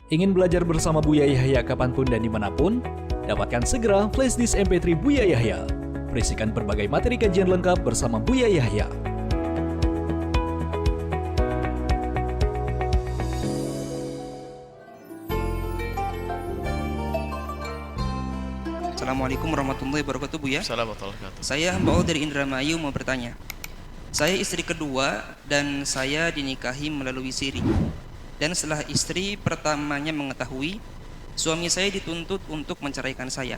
Ingin belajar bersama Buya Yahya kapanpun dan dimanapun? Dapatkan segera flashdisk MP3 Buya Yahya. Berisikan berbagai materi kajian lengkap bersama Buya Yahya. Assalamualaikum warahmatullahi wabarakatuh, Buya. Assalamualaikum warahmatullahi wabarakatuh. Saya Mbak dari Indramayu mau bertanya. Saya istri kedua dan saya dinikahi melalui siri. Dan setelah istri pertamanya mengetahui, suami saya dituntut untuk menceraikan saya.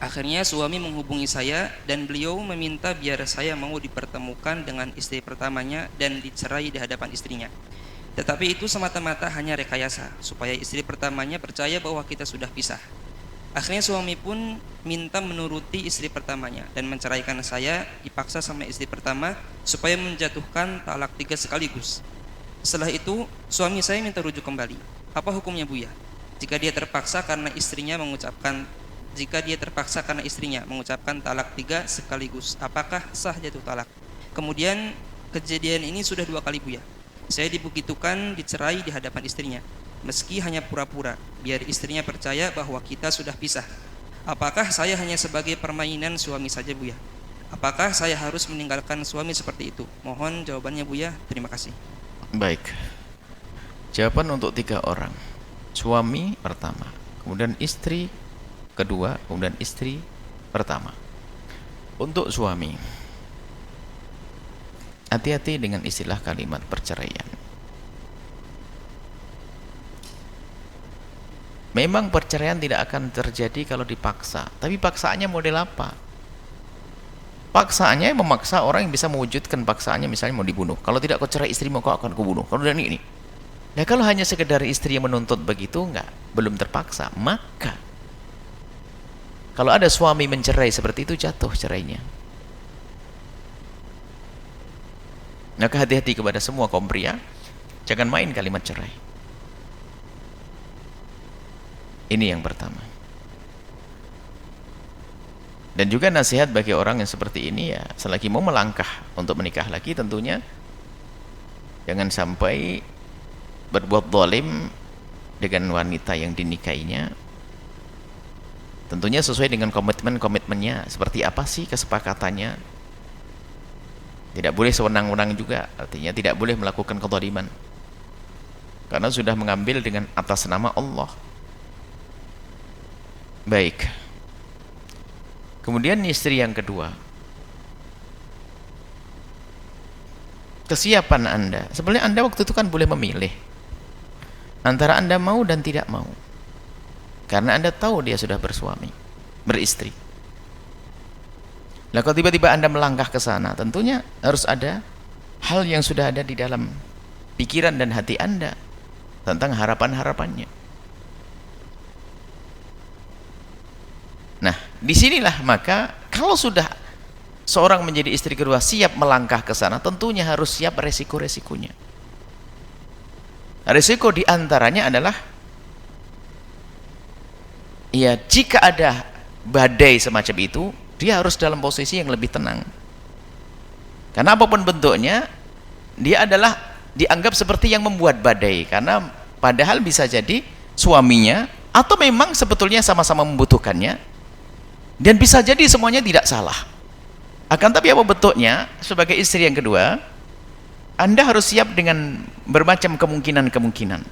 Akhirnya suami menghubungi saya dan beliau meminta biar saya mau dipertemukan dengan istri pertamanya dan dicerai di hadapan istrinya. Tetapi itu semata-mata hanya rekayasa supaya istri pertamanya percaya bahwa kita sudah pisah. Akhirnya suami pun minta menuruti istri pertamanya dan menceraikan saya dipaksa sama istri pertama supaya menjatuhkan talak 3 sekaligus. Setelah itu suami saya minta rujuk kembali. Apa hukumnya, Buya? Jika dia terpaksa karena istrinya mengucapkan talak 3 sekaligus, apakah sah jatuh talak? Kemudian kejadian ini sudah 2 kali, Buya. Saya dibegitukan dicerai di hadapan istrinya, meski hanya pura-pura, biar istrinya percaya bahwa kita sudah pisah. Apakah saya hanya sebagai permainan suami saja, Buya? Apakah saya harus meninggalkan suami seperti itu? Mohon jawabannya, Buya. Terima kasih. Baik. Jawaban untuk 3 orang. Suami pertama, kemudian istri kedua, kemudian istri pertama. Untuk suami, hati-hati dengan istilah kalimat perceraian. Memang perceraian tidak akan terjadi kalau dipaksa, tapi paksaannya model apa? Paksaannya memaksa orang yang bisa mewujudkan paksaannya, misalnya mau dibunuh. Kalau tidak kau cerai istrimu, kau akan kubunuh. Kalau dan ini. Nah, kalau hanya sekedar istri yang menuntut begitu, belum terpaksa. Maka kalau ada suami mencerai seperti itu, jatuh cerainya. Maka hati-hati kepada semua kaum pria, jangan main kalimat cerai. Ini yang pertama. Dan juga nasihat bagi orang yang seperti ini, ya, selagi mau melangkah untuk menikah lagi, tentunya jangan sampai berbuat zalim dengan wanita yang dinikahinya. Tentunya sesuai dengan komitmennya. Seperti apa sih kesepakatannya? Tidak boleh sewenang-wenang juga, artinya tidak boleh melakukan kezaliman, karena sudah mengambil dengan atas nama Allah. Baik. Kemudian istri yang kedua, kesiapan Anda. Sebenarnya Anda waktu itu kan boleh memilih antara Anda mau dan tidak mau, karena Anda tahu dia sudah beristri. Lah kalau tiba-tiba Anda melangkah ke sana, tentunya harus ada hal yang sudah ada di dalam pikiran dan hati Anda tentang harapan-harapannya. Nah, disinilah maka kalau sudah seorang menjadi istri kedua siap melangkah ke sana, tentunya harus siap resiko-resikonya. Resiko diantaranya adalah, ya, jika ada badai semacam itu, dia harus dalam posisi yang lebih tenang. Karena apapun bentuknya, dia adalah dianggap seperti yang membuat badai, karena padahal bisa jadi suaminya atau memang sebetulnya sama-sama membutuhkannya. Dan bisa jadi semuanya tidak salah. Akan tapi apa bentuknya, sebagai istri yang kedua, Anda harus siap dengan bermacam kemungkinan-kemungkinan.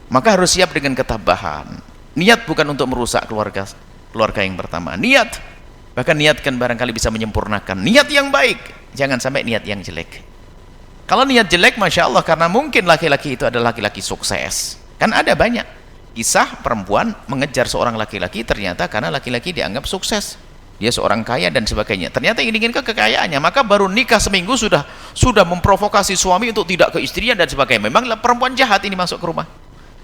Maka harus siap dengan ketabahan. Niat bukan untuk merusak keluarga yang pertama. Niat, bahkan niatkan barangkali bisa menyempurnakan. Niat yang baik, jangan sampai niat yang jelek. Kalau niat jelek, Masya Allah, karena mungkin laki-laki itu adalah laki-laki sukses. Kan ada banyak kisah perempuan mengejar seorang laki-laki, ternyata karena laki-laki dianggap sukses, dia seorang kaya dan sebagainya. Ternyata yang diinginkan kekayaannya, maka baru nikah seminggu sudah memprovokasi suami untuk tidak keistrian dan sebagainya. Memang perempuan jahat ini masuk ke rumah,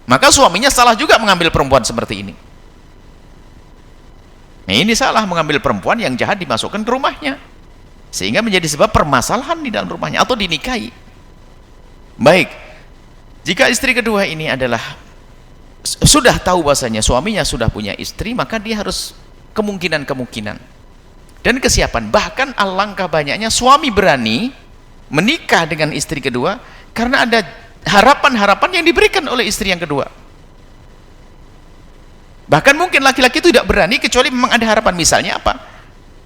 maka suaminya salah juga mengambil perempuan seperti ini. Nah, ini salah mengambil perempuan yang jahat dimasukkan ke rumahnya, sehingga menjadi sebab permasalahan di dalam rumahnya atau dinikahi. Baik, jika istri kedua ini adalah sudah tahu bahasanya suaminya sudah punya istri, maka dia harus kemungkinan-kemungkinan dan kesiapan. Bahkan alangkah banyaknya suami berani menikah dengan istri kedua karena ada harapan-harapan yang diberikan oleh istri yang kedua. Bahkan mungkin laki-laki itu tidak berani kecuali memang ada harapan. Misalnya apa?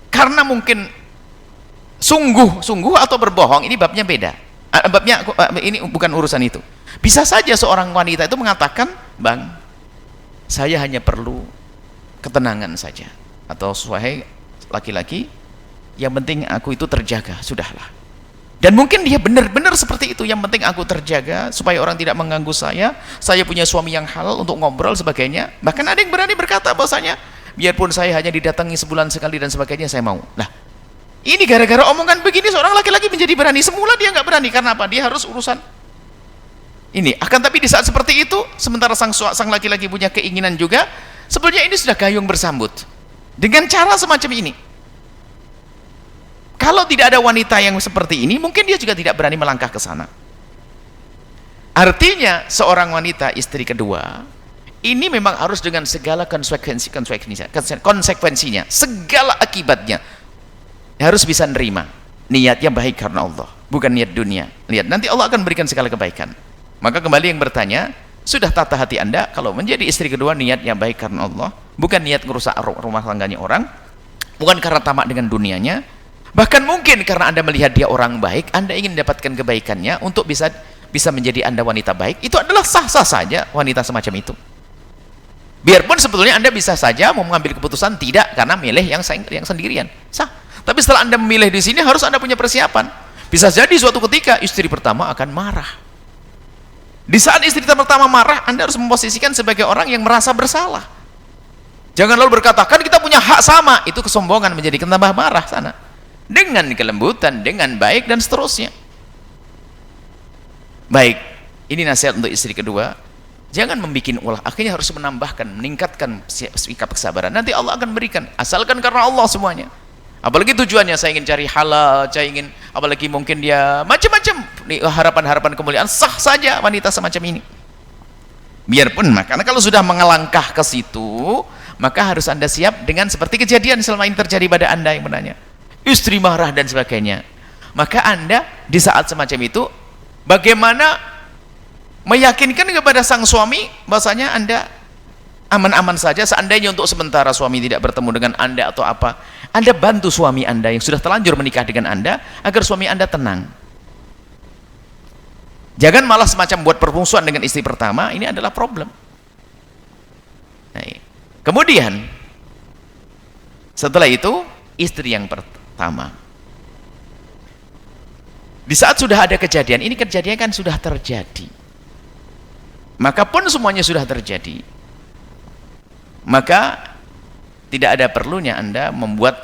Karena mungkin sungguh atau berbohong, ini babnya beda. Babnya ini bukan urusan itu. Bisa saja seorang wanita itu mengatakan, "Bang, saya hanya perlu ketenangan saja." Atau "Wahai laki-laki, yang penting aku itu terjaga, sudahlah." Dan mungkin dia benar-benar seperti itu. Yang penting aku terjaga supaya orang tidak mengganggu saya punya suami yang halal untuk ngobrol sebagainya. Bahkan ada yang berani berkata bahwasanya, biarpun saya hanya didatangi sebulan sekali dan sebagainya, saya mau. Nah, ini gara-gara omongan begini seorang laki-laki menjadi berani. Semula dia nggak berani, karena apa? Dia harus urusan ini. Akan tapi di saat seperti itu, sementara sang laki-laki punya keinginan juga, sebetulnya ini sudah gayung bersambut dengan cara semacam ini. Kalau tidak ada wanita yang seperti ini, mungkin dia juga tidak berani melangkah ke sana. Artinya seorang wanita istri kedua ini memang harus dengan segala konsekuensinya, segala akibatnya, harus bisa nerima. Niatnya baik karena Allah, bukan niat dunia. Lihat, nanti Allah akan berikan segala kebaikan. Maka kembali yang bertanya, sudah tata hati Anda kalau menjadi istri kedua niatnya baik karena Allah, bukan niat merusak rumah tangganya orang, bukan karena tamak dengan dunianya. Bahkan mungkin karena Anda melihat dia orang baik, Anda ingin mendapatkan kebaikannya untuk bisa menjadi Anda wanita baik. Itu adalah sah-sah saja wanita semacam itu. Biarpun sebetulnya Anda bisa saja mau mengambil keputusan tidak karena milih yang sendirian, sah. Tapi setelah Anda memilih di sini, harus Anda punya persiapan. Bisa jadi suatu ketika istri pertama akan marah. Di saat istri pertama marah, Anda harus memposisikan sebagai orang yang merasa bersalah. Jangan lalu berkata, kan kita punya hak sama. Itu kesombongan, menjadi tambah marah sana. Dengan kelembutan, dengan baik, dan seterusnya. Baik, ini nasihat untuk istri kedua. Jangan membuat ulah, akhirnya harus menambahkan, meningkatkan sikap kesabaran. Nanti Allah akan berikan, asalkan karena Allah semuanya. Apalagi tujuannya, saya ingin cari halal, saya ingin, apalagi mungkin dia macam-macam harapan-harapan kemuliaan, sah saja wanita semacam ini. Biarpun, makanya kalau sudah mengelangkah ke situ, maka harus Anda siap dengan seperti kejadian selama ini terjadi pada Anda yang menanya. Istri marah dan sebagainya. Maka Anda di saat semacam itu, bagaimana meyakinkan kepada sang suami bahwasanya Anda aman-aman saja. Seandainya untuk sementara suami tidak bertemu dengan Anda atau apa, Anda bantu suami Anda yang sudah terlanjur menikah dengan Anda agar suami Anda tenang. Jangan malah semacam buat permusuhan dengan istri pertama. Ini adalah problem. Nah, kemudian setelah itu istri yang pertama, di saat sudah ada kejadian, ini kejadian kan sudah terjadi, maka pun semuanya sudah terjadi, maka tidak ada perlunya Anda membuat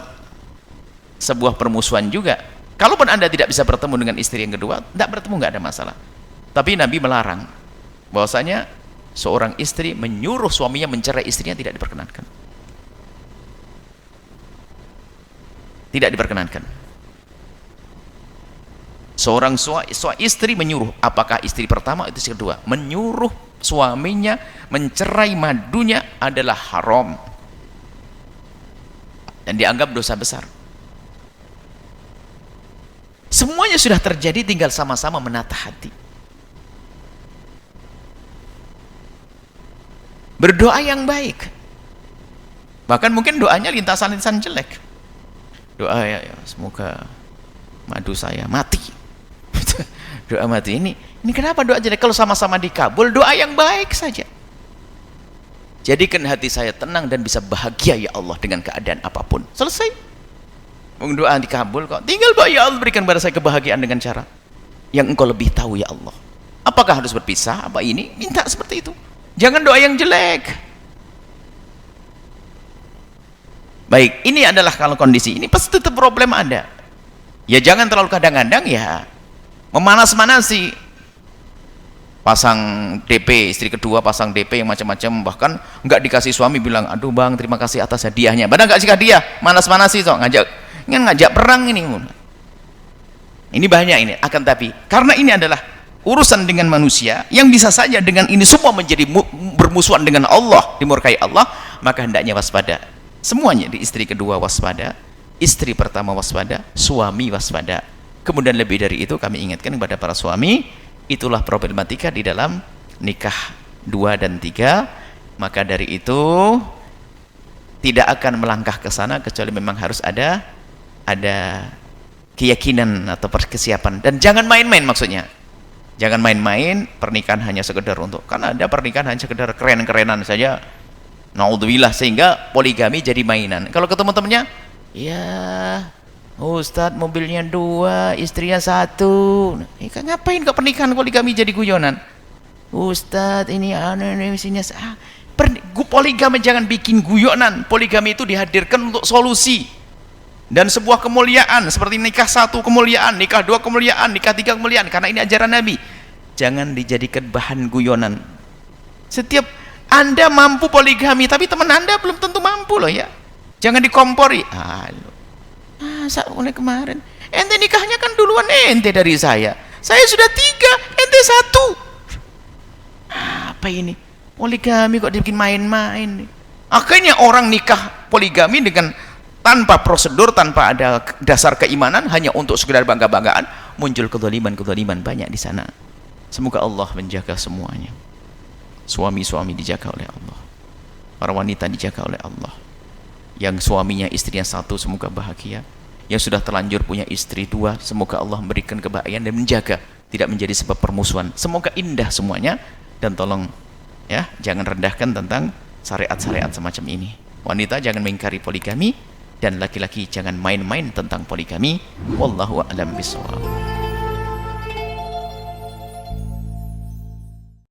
sebuah permusuhan juga. Kalaupun Anda tidak bisa bertemu dengan istri yang kedua, tidak bertemu, nggak ada masalah. Tapi Nabi melarang bahwasanya seorang istri menyuruh suaminya mencerai istrinya, tidak diperkenankan. Tidak diperkenankan. Seorang istri menyuruh, apakah istri pertama atau istri kedua, menyuruh suaminya mencerai madunya adalah haram dan dianggap dosa besar. Semuanya sudah terjadi, tinggal sama-sama menata hati. Berdoa yang baik. Bahkan mungkin doanya lintasan-lintasan jelek. Doa ya semoga madu saya mati. Doa mati ini kenapa doa jelek? Kalau sama-sama dikabul, doa yang baik saja. Jadikan hati saya tenang dan bisa bahagia ya Allah dengan keadaan apapun. Selesai. Doa dikabul kok. Tinggal doa, ya Allah berikan kepada saya kebahagiaan dengan cara yang Engkau lebih tahu ya Allah. Apakah harus berpisah? Apa ini? Minta seperti itu. Jangan doa yang jelek. Baik, ini adalah kalau kondisi ini pasti tetap problem ada. Ya jangan terlalu kadang-kadang ya memanas-manasi. Pasang DP, istri kedua pasang DP yang macam-macam, bahkan nggak dikasih suami bilang, aduh bang terima kasih atas hadiahnya. Padahal nggak kasih hadiah, manas-manasi so, ngajak perang ini. Ini banyak ini. Akan tapi karena ini adalah urusan dengan manusia yang bisa saja dengan ini semua menjadi bermusuhan dengan Allah, dimurkai Allah, maka hendaknya waspada. Semuanya, di istri kedua waspada, istri pertama waspada, suami waspada. Kemudian lebih dari itu kami ingatkan kepada para suami, itulah problematika di dalam nikah 2 dan 3. Maka dari itu tidak akan melangkah ke sana kecuali memang harus ada keyakinan atau persiapan. Dan jangan main-main maksudnya. Jangan main-main pernikahan hanya sekedar untuk, kan ada pernikahan hanya sekedar keren-kerenan saja. Naudzubillah, sehingga poligami jadi mainan. Kalau ketemu temannya, ya Ustadz mobilnya 2, istrinya 1. Kan ngapain kok pernikahan poligami jadi guyonan? Ustadz ini isinya poligami jangan bikin guyonan. Poligami itu dihadirkan untuk solusi dan sebuah kemuliaan, seperti nikah 1 kemuliaan, nikah 2 kemuliaan, nikah 3 kemuliaan, karena ini ajaran Nabi. Jangan dijadikan bahan guyonan. Setiap Anda mampu poligami, tapi teman Anda belum tentu mampu loh ya. Jangan dikompori. Masa mulai kemarin ente nikahnya kan duluan ente dari saya sudah 3, ente 1. Apa ini? Poligami kok dibikin main-main. Akhirnya orang nikah poligami dengan tanpa prosedur, tanpa ada dasar keimanan, hanya untuk sekedar bangga-banggaan, muncul kezaliman banyak di sana. Semoga Allah menjaga semuanya. Suami-suami dijaga oleh Allah, para wanita dijaga oleh Allah. Yang suaminya istrinya 1 semoga bahagia. Yang sudah terlanjur punya istri 2, semoga Allah memberikan kebahagiaan dan menjaga, tidak menjadi sebab permusuhan. Semoga indah semuanya. Dan tolong ya, jangan rendahkan tentang syariat-syariat semacam ini. Wanita jangan mengingkari poligami, dan laki-laki jangan main-main tentang poligami. Wallahu a'lam bishawab.